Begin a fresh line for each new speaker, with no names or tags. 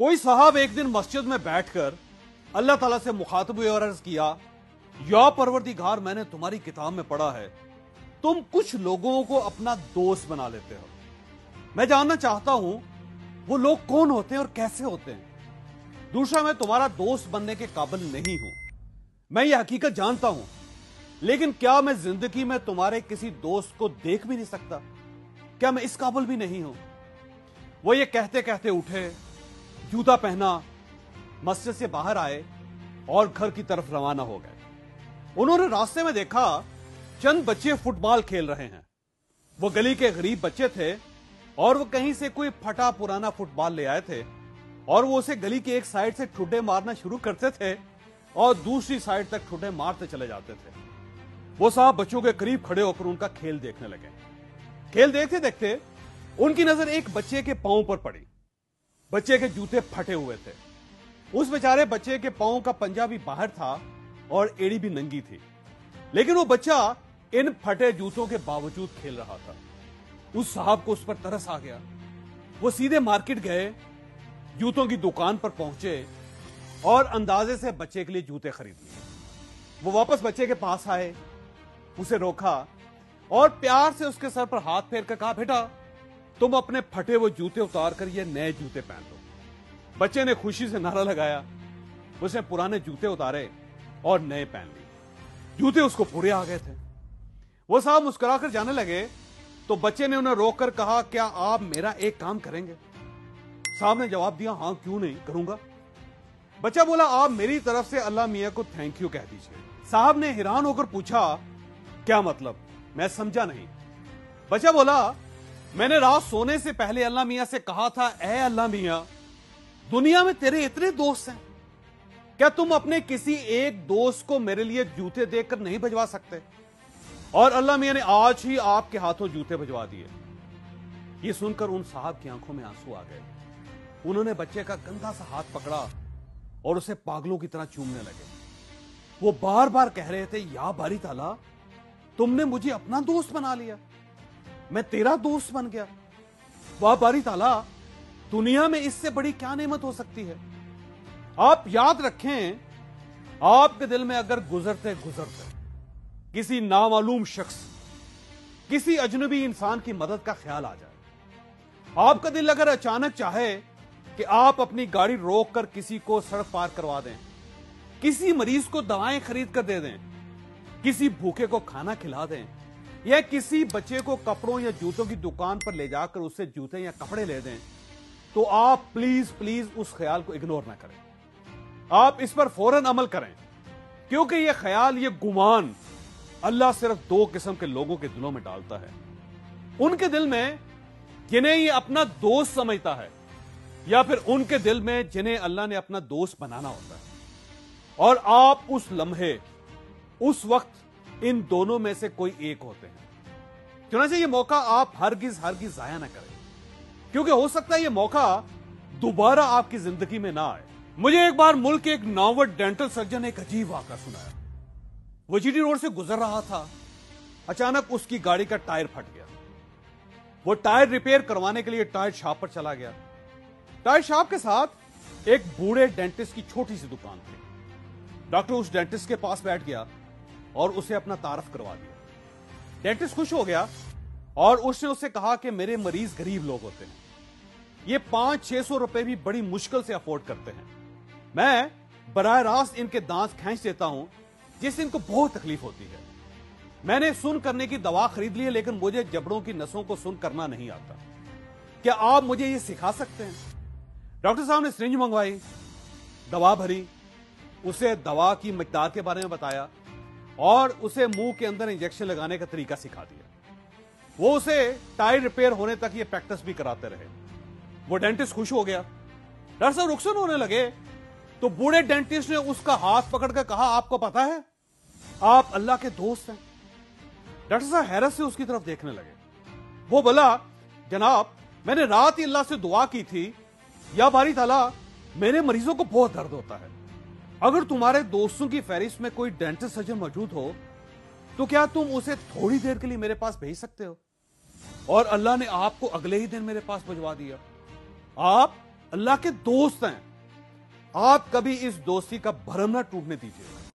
कोई साहब एक दिन मस्जिद में बैठकर अल्लाह ताला से मुखातब हुए और अर्ज किया, या परवरदिगार, मैंने तुम्हारी किताब में पढ़ा है तुम कुछ लोगों को अपना दोस्त बना लेते हो। मैं जानना चाहता हूं वो लोग कौन होते हैं और कैसे होते हैं। दूसरा, मैं तुम्हारा दोस्त बनने के काबिल नहीं हूं, मैं ये हकीकत जानता हूं, लेकिन क्या मैं जिंदगी में तुम्हारे किसी दोस्त को देख भी नहीं सकता? क्या मैं इस काबिल भी नहीं हूं? वो ये कहते कहते उठे, जूता पहना, मस्जिद से बाहर आए और घर की तरफ रवाना हो गए। उन्होंने रास्ते में देखा चंद बच्चे फुटबॉल खेल रहे हैं। वो गली के गरीब बच्चे थे और वो कहीं से कोई फटा पुराना फुटबॉल ले आए थे और वो उसे गली की एक साइड से ठुड्डे मारना शुरू करते थे और दूसरी साइड तक ठुड्डे मारते चले जाते थे। वो साहब बच्चों के करीब खड़े होकर उनका खेल देखने लगे। खेल देखते देखते उनकी नजर एक बच्चे के पांव पर पड़ी। बच्चे के जूते फटे हुए थे। उस बेचारे बच्चे के पांव का पंजा भी बाहर था और एड़ी भी नंगी थी, लेकिन वो बच्चा इन फटे जूतों के बावजूद खेल रहा था। उस साहब को उस पर तरस आ गया। वो सीधे मार्केट गए, जूतों की दुकान पर पहुंचे और अंदाजे से बच्चे के लिए जूते खरीद लिए। वो वापस बच्चे के पास आए, उसे रोका और प्यार से उसके सर पर हाथ फेर कर कहा, बेटा तुम अपने फटे वो जूते उतार कर ये नए जूते पहन लो। बच्चे ने खुशी से नारा लगाया। उसने पुराने जूते उतारे और नए पहन लिए। जूते उसको पूरे आ गए थे। वो साहब मुस्कुराकर जाने लगे तो बच्चे ने उन्हें रोककर कहा, क्या आप मेरा एक काम करेंगे? साहब ने जवाब दिया, हां क्यों नहीं, करूंगा। बच्चा बोला, आप मेरी तरफ से अल्लाह मियां को थैंक यू कह दीजिए। साहब ने हैरान होकर पूछा, क्या मतलब? मैं समझा नहीं। बच्चा बोला, मैंने रात सोने से पहले अल्लाह मियां से कहा था, ए अल्लाह मियां, दुनिया में तेरे इतने दोस्त हैं, क्या तुम अपने किसी एक दोस्त को मेरे लिए जूते देकर नहीं भिजवा सकते? और अल्लाह मियां ने आज ही आपके हाथों जूते भिजवा दिए। ये सुनकर उन साहब की आंखों में आंसू आ गए। उन्होंने बच्चे का गंदा सा हाथ पकड़ा और उसे पागलों की तरह चूमने लगे। वो बार बार कह रहे थे, या बारी ताला, तुमने मुझे अपना दोस्त बना लिया, मैं तेरा दोस्त बन गया। वाह बारी ताला, दुनिया में इससे बड़ी क्या नेमत हो सकती है। आप याद रखें, आपके दिल में अगर गुजरते गुजरते किसी नामालूम शख्स, किसी अजनबी इंसान की मदद का ख्याल आ जाए, आपका दिल अगर अचानक चाहे कि आप अपनी गाड़ी रोककर किसी को सड़क पार करवा दें, किसी मरीज को दवाएं खरीद कर दे दें, किसी भूखे को खाना खिला दें, या किसी बच्चे को कपड़ों या जूतों की दुकान पर ले जाकर उससे जूते या कपड़े ले दें, तो आप प्लीज प्लीज उस ख्याल को इग्नोर ना करें। आप इस पर फौरन अमल करें, क्योंकि यह ख्याल, यह गुमान अल्लाह सिर्फ दो किस्म के लोगों के दिलों में डालता है। उनके दिल में जिन्हें ये अपना दोस्त समझता है, या फिर उनके दिल में जिन्हें अल्लाह ने अपना दोस्त बनाना होता है। और आप उस लम्हे, उस वक्त इन दोनों में से कोई एक होते हैं। चुनांचे ये मौका आप हरगिज हरगिज जाया ना करें, क्योंकि हो सकता है ये मौका दोबारा आपकी जिंदगी में ना आए। मुझे एक बार मुल्क के एक नामवर डेंटल सर्जन ने एक अजीब वाक़ा सुनाया। वो जीटी रोड से गुजर रहा था, अचानक उसकी गाड़ी का टायर फट गया। वो टायर रिपेयर करवाने के लिए टायर शॉप पर चला गया। टायर शॉप के साथ एक बूढ़े डेंटिस्ट की छोटी सी दुकान थी। डॉक्टर उस डेंटिस्ट के पास बैठ गया और उसे अपना तारफ करवा दिया। डेंटिस्ट खुश हो गया और उसने उससे कहा कि मेरे मरीज गरीब लोग होते हैं, ये 500-600 रुपए भी बड़ी मुश्किल से अफोर्ड करते हैं। मैं बराह रास्त इनके दांत खींच देता हूं, जिससे इनको बहुत तकलीफ होती है। मैंने सुन करने की दवा खरीद ली है, लेकिन मुझे जबड़ों की नसों को सुन करना नहीं आता। क्या आप मुझे ये सिखा सकते हैं? डॉक्टर साहब ने सिरिंज मंगवाई, दवा भरी, उसे दवा की मिकदार के बारे में बताया और उसे मुंह के अंदर इंजेक्शन लगाने का तरीका सिखा दिया। वो उसे टायर रिपेयर होने तक ये प्रैक्टिस भी कराते रहे। वो डेंटिस्ट खुश हो गया। डॉक्टर साहब रुखसत होने लगे तो बूढ़े डेंटिस्ट ने उसका हाथ पकड़कर कहा, आपको पता है आप अल्लाह के दोस्त हैं। डॉक्टर साहब हैरत से उसकी तरफ देखने लगे। वो बोला, जनाब मैंने रात ही अल्लाह से दुआ की थी, या बारी ताला, मेरे मरीजों को बहुत दर्द होता है, अगर तुम्हारे दोस्तों की फहरिस्त में कोई डेंटिस्ट सर्जन मौजूद हो तो क्या तुम उसे थोड़ी देर के लिए मेरे पास भेज सकते हो? और अल्लाह ने आपको अगले ही दिन मेरे पास भिजवा दिया। आप अल्लाह के दोस्त हैं। आप कभी इस दोस्ती का भरम ना टूटने दीजिए।